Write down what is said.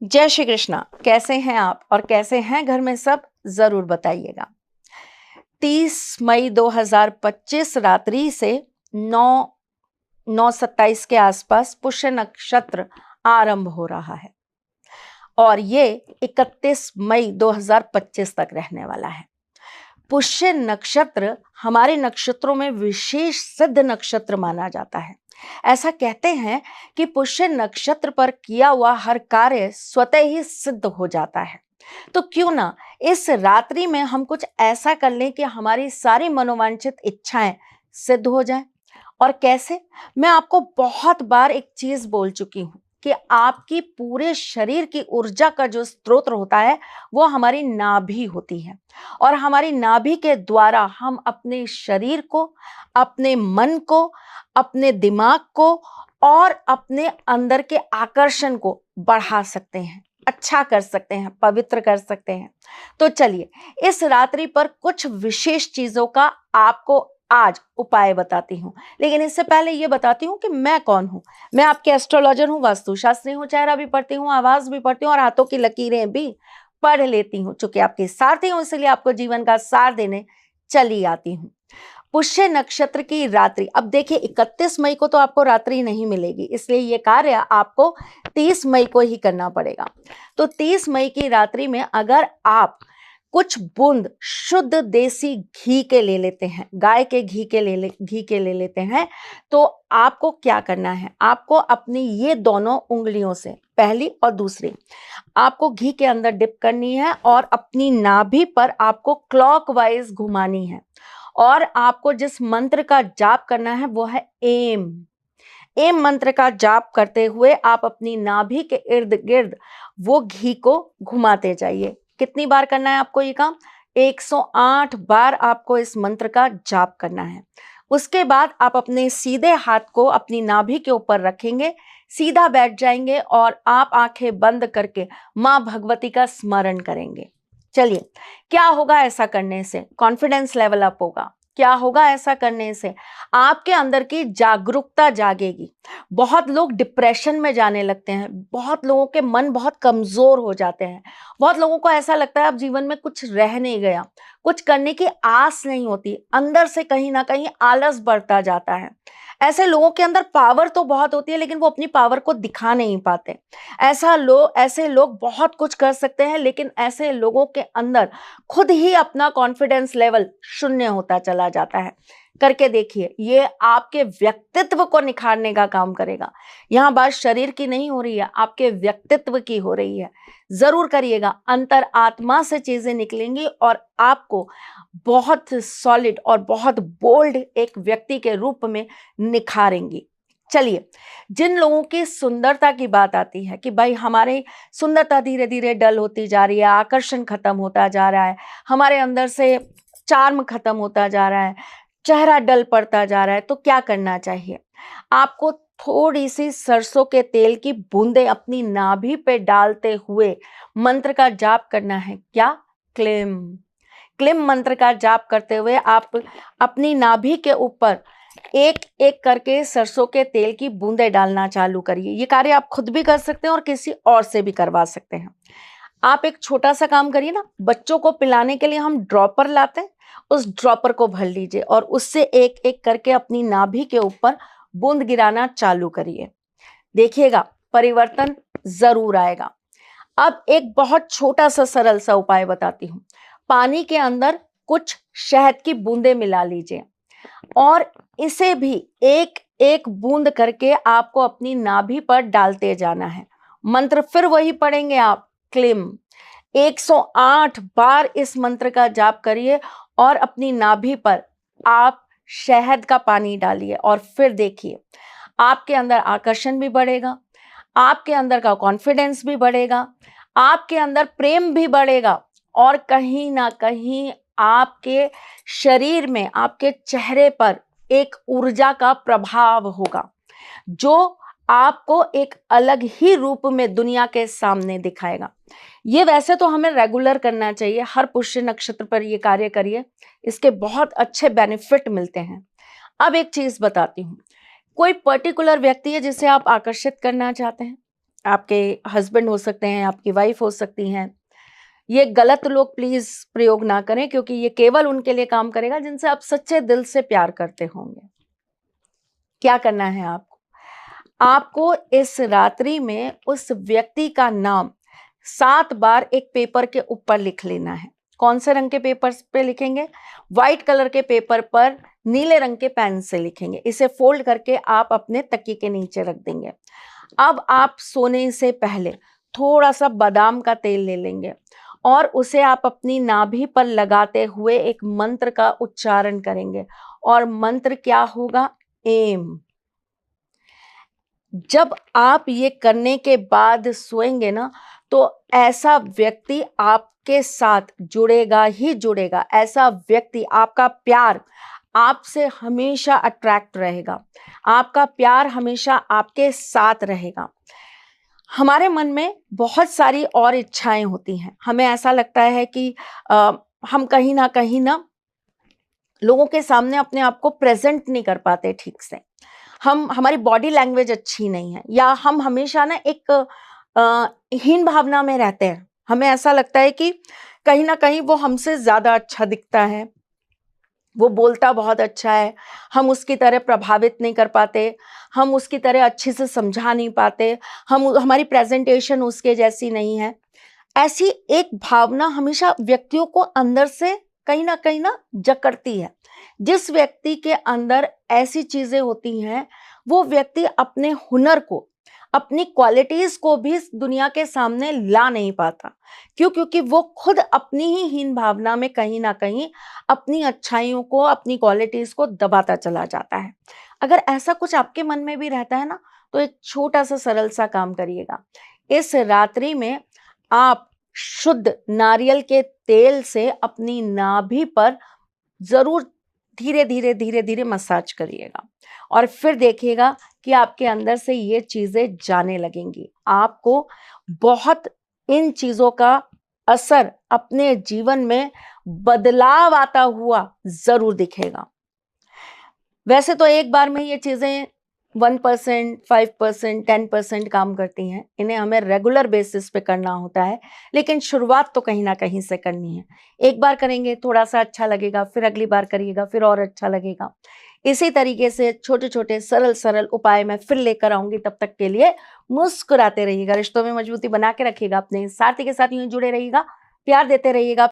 जय श्री कृष्णा। कैसे हैं आप और कैसे हैं घर में सब, जरूर बताइएगा। 30 मई 2025 रात्रि से 9:27 के आसपास पुष्य नक्षत्र आरंभ हो रहा है और ये 31 मई 2025 तक रहने वाला है। पुष्य नक्षत्र हमारे नक्षत्रों में विशेष सिद्ध नक्षत्र माना जाता है। ऐसा कहते हैं कि पुष्य नक्षत्र पर किया हुआ हर कार्य स्वतः ही सिद्ध हो जाता है। तो क्यों ना इस रात्रि में हम कुछ ऐसा कर लें कि हमारी सारी मनोवांछित इच्छाएं सिद्ध हो जाएं। और कैसे? मैं आपको बहुत बार एक चीज बोल चुकी हूं कि आपकी पूरे शरीर की ऊर्जा का जो स्रोत होता है वो हमारी नाभि होती है और हमारी नाभि के द्वारा हम अपने शरीर को, अपने मन को, अपने दिमाग को और अपने अंदर के आकर्षण को बढ़ा सकते हैं, अच्छा कर सकते हैं, पवित्र कर सकते हैं। तो चलिए इस रात्रि पर कुछ विशेष चीजों का आपको आज उपाय बताती हूँ, लेकिन इससे पहले ये बताती हूँ कि मैं कौन हूँ। मैं आपके एस्ट्रोलॉजर हूँ, वास्तुशास्त्री हूँ, चेहरा भी पढ़ती हूँ, आवाज भी पढ़ती हूँ और हाथों की लकीरें भी पढ़ लेती हूँ। चूंकि आपके सारथी हूँ इसलिए आपको जीवन का सार देने चली आती हूँ। पुष्य नक्षत्र की रात्रि, अब देखिए 31 मई को तो आपको रात्रि नहीं मिलेगी, इसलिए ये कार्य आपको 30 मई को ही करना पड़ेगा। तो 30 मई की रात्रि में अगर आप कुछ बूंद शुद्ध देसी घी के ले लेते हैं, गाय के घी के ले लेते हैं, तो आपको क्या करना है, आपको अपनी ये दोनों उंगलियों से, पहली और दूसरी, आपको घी के अंदर डिप करनी है और अपनी नाभि पर आपको क्लॉकवाइज घुमानी है और आपको जिस मंत्र का जाप करना है वो है एम। एम मंत्र का जाप करते हुए आप अपनी नाभि के इर्द गिर्द वो घी को घुमाते जाइए। कितनी बार करना है आपको ये काम? 108 बार आपको इस मंत्र का जाप करना है। उसके बाद आप अपने सीधे हाथ को अपनी नाभि के ऊपर रखेंगे, सीधा बैठ जाएंगे और आप आंखें बंद करके मां भगवती का स्मरण करेंगे। चलिए, क्या होगा ऐसा करने से? कॉन्फिडेंस लेवल अप होगा। क्या होगा ऐसा करने से? आपके अंदर की जागरूकता जागेगी। बहुत लोग डिप्रेशन में जाने लगते हैं, बहुत लोगों के मन बहुत कमजोर हो जाते हैं, बहुत लोगों को ऐसा लगता है अब जीवन में कुछ रह नहीं गया, कुछ करने की आस नहीं होती, अंदर से कहीं ना कहीं आलस बढ़ता जाता है। ऐसे लोगों के अंदर पावर तो बहुत होती है लेकिन वो अपनी पावर को दिखा नहीं पाते। ऐसे लोग बहुत कुछ कर सकते हैं लेकिन ऐसे लोगों के अंदर खुद ही अपना कॉन्फिडेंस लेवल शून्य होता चला जाता है। करके देखिए, ये आपके व्यक्तित्व को निखारने का काम करेगा। यहाँ बात शरीर की नहीं हो रही है, आपके व्यक्तित्व की हो रही है। जरूर करिएगा, अंतर आत्मा से चीजें निकलेंगी और आपको बहुत सॉलिड और बहुत बोल्ड एक व्यक्ति के रूप में निखारेंगी। चलिए, जिन लोगों की सुंदरता की बात आती है कि भाई हमारी सुंदरता धीरे धीरे डल होती जा रही है, आकर्षण खत्म होता जा रहा है, हमारे अंदर से चार्म खत्म होता जा रहा है, चेहरा डल पड़ता जा रहा है, तो क्या करना चाहिए? आपको थोड़ी सी सरसों के तेल की बूंदें अपनी नाभि पे डालते हुए मंत्र का जाप करना है। क्या? क्लीम। क्लीम मंत्र का जाप करते हुए आप अपनी नाभि के ऊपर एक एक करके सरसों के तेल की बूंदें डालना चालू करिए। ये कार्य आप खुद भी कर सकते हैं और किसी और से भी करवा सकते हैं। आप एक छोटा सा काम करिए ना, बच्चों को पिलाने के लिए हम ड्रॉपर लाते हैं, उस ड्रॉपर को भर लीजिए और उससे एक एक करके अपनी नाभि के ऊपर बूंद गिराना चालू करिए। देखिएगा, परिवर्तन जरूर आएगा। अब एक बहुत छोटा सा सरल सा उपाय बताती हूँ। पानी के अंदर कुछ शहद की बूंदें मिला लीजिए और इसे भी एक एक बूंद करके आपको अपनी नाभि पर डालते जाना है। मंत्र फिर वही पढ़ेंगे आप, क्लीम। 108 बार इस मंत्र का जाप करिए और अपनी नाभि पर आप शहद का पानी डालिए और फिर देखिए, आपके अंदर आकर्षण भी बढ़ेगा, आपके अंदर का कॉन्फिडेंस भी बढ़ेगा, आपके अंदर प्रेम भी बढ़ेगा और कहीं ना कहीं आपके शरीर में, आपके चेहरे पर एक ऊर्जा का प्रभाव होगा जो आपको एक अलग ही रूप में दुनिया के सामने दिखाएगा। ये वैसे तो हमें रेगुलर करना चाहिए, हर पुष्य नक्षत्र पर ये कार्य करिए, इसके बहुत अच्छे बेनिफिट मिलते हैं। अब एक चीज बताती हूँ, कोई पर्टिकुलर व्यक्ति है जिसे आप आकर्षित करना चाहते हैं, आपके हस्बैंड हो सकते हैं, आपकी वाइफ हो सकती हैं। ये गलत लोग प्लीज प्रयोग ना करें, क्योंकि ये केवल उनके लिए काम करेगा जिनसे आप सच्चे दिल से प्यार करते होंगे। क्या करना है आपको? आपको इस रात्रि में उस व्यक्ति का नाम 7 बार एक पेपर के ऊपर लिख लेना है। कौन से रंग के पेपर पे लिखेंगे? व्हाइट कलर के पेपर पर नीले रंग के पेन से लिखेंगे। इसे फोल्ड करके आप अपने तकिए के नीचे रख देंगे। अब आप सोने से पहले थोड़ा सा बादाम का तेल ले लेंगे और उसे आप अपनी नाभि पर लगाते हुए एक मंत्र का उच्चारण करेंगे। और मंत्र क्या होगा? एम। जब आप ये करने के बाद सोएंगे ना, तो ऐसा व्यक्ति आपके साथ जुड़ेगा ही जुड़ेगा। ऐसा व्यक्ति, आपका प्यार आपसे हमेशा अट्रैक्ट रहेगा, आपका प्यार हमेशा आपके साथ रहेगा। हमारे मन में बहुत सारी और इच्छाएं होती हैं। हमें ऐसा लगता है कि हम कहीं ना लोगों के सामने अपने आप को प्रेजेंट नहीं कर पाते ठीक से। हमारी बॉडी लैंग्वेज अच्छी नहीं है, या हम हमेशा ना एक हीन भावना में रहते हैं। हमें ऐसा लगता है कि कहीं ना कहीं वो हमसे ज्यादा अच्छा दिखता है, वो बोलता बहुत अच्छा है, हम उसकी तरह प्रभावित नहीं कर पाते, हम उसकी तरह अच्छे से समझा नहीं पाते, हमारी प्रेजेंटेशन उसके जैसी नहीं है। ऐसी एक भावना हमेशा व्यक्तियों को अंदर से कहीं ना जकड़ती है। जिस व्यक्ति के अंदर ऐसी चीजें होती हैं, वो व्यक्ति अपने हुनर को, अपनी क्वालिटीज को भी दुनिया के सामने ला नहीं पाता। क्यों? क्योंकि वो खुद अपनी ही हीन भावना में कहीं ना कहीं अपनी अच्छाइयों को, अपनी क्वालिटीज को दबाता चला जाता है। अगर ऐसा कुछ आपके मन में भी रहता है ना, तो एक छोटा सा सरल सा काम करिएगा। इस रात्रि में आप शुद्ध नारियल के तेल से अपनी नाभि पर जरूर धीरे धीरे मसाज करिएगा, और फिर देखिएगा कि आपके अंदर से ये चीजें जाने लगेंगी। आपको बहुत इन चीजों का असर अपने जीवन में बदलाव आता हुआ जरूर दिखेगा। वैसे तो एक बार में ये चीजें 1%, 5%, 10% काम करती हैं। इन्हें हमें रेगुलर बेसिस पे करना होता है, लेकिन शुरुआत तो कहीं ना कहीं से करनी है। एक बार करेंगे थोड़ा सा अच्छा लगेगा, फिर अगली बार करिएगा फिर और अच्छा लगेगा। इसी तरीके से छोटे छोटे सरल सरल उपाय मैं फिर लेकर आऊंगी। तब तक के लिए मुस्कुराते रहिएगा, रिश्तों में मजबूती बना के रखिएगा, अपने साथी के साथ यूं जुड़े रहिएगा, प्यार देते रहिएगा।